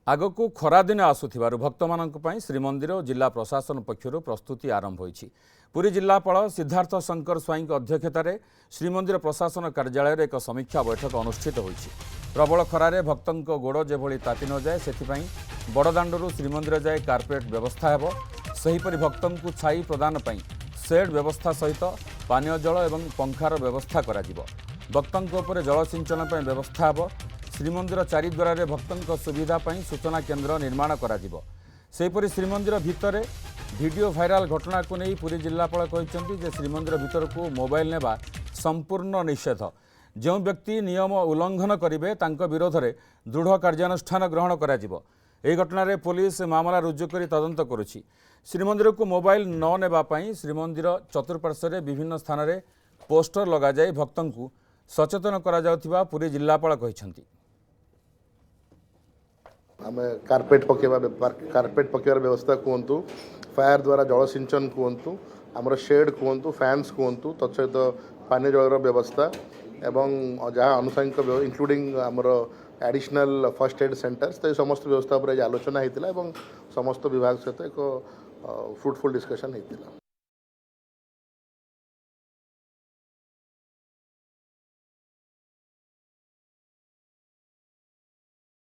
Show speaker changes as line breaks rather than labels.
आगक खरादिन आसुथिबारु भक्तमानंक पई श्रीमंदिर और जिला प्रशासन पक्षरु प्रस्तुति आरंभ होईछि। पुरी जिलापाल सिद्धार्थ शंकर स्वाई अध्यक्षतार श्रीमंदिर प्रशासन कार्यालय एक समीक्षा बैठक अनुष्ठित होईछि। प्रबल खरारे भक्तंक गोड़ जेभली ताति न जाए सेथिपई बड़दाण्डरू श्रीमंदिर जाए कार्पेट व्यवस्था हेबो। सेहिपरि भक्तंकु छाई प्रदान पई शेड व्यवस्था सहित पानीय जल एवं पंखार व्यवस्था कराजिबो। भक्तंक उपरे जलसिंचन पई व्यवस्था हेबो। श्रीमंदिर चारिद्वार भक्तों सुविधा पर सूचना केन्द्र निर्माण कराजिबो। सेहिपरि श्रीमंदिर भितर वीडियो भाइराल घटना को नहीं पुरी जिलापाल कहते जे श्रीमंदिर भितर को मोबाइल नेबा संपूर्ण निषेध। जो व्यक्ति नियम उल्लंघन करेंगे तांको विरोध में दृढ़ कार्यानुष्ठान ग्रहण कराजिबो। एही घटना पुलिस मामला रुजु कर तदंत करुछि। श्रीमंदिर को मोबाइल न नेबा पई श्रीमंदिर चतुर्पार्श्व विभिन्न स्थान में पोस्टर लगा जाय भक्तों को सचेतन करा जाउथिबा पुरी जिलापाल कहछन्ति।
आम कार्पेट पकेबार व्यवस्था कहतु, फायर द्वारा जलसिंचन कहतु, आमर शेड कहतु, फैंस कहतु, तत्सहित पानी जलर व्यवस्था एवं जहाँ आनुषंगिक इंक्लूडिंग आमर एडिशनल फर्स्ट एड सेंटर्स तो समस्त व्यवस्था पर आलोचना होता है। समस्त विभाग सहित एक फ्रुटफुल डिस्कशन होता है।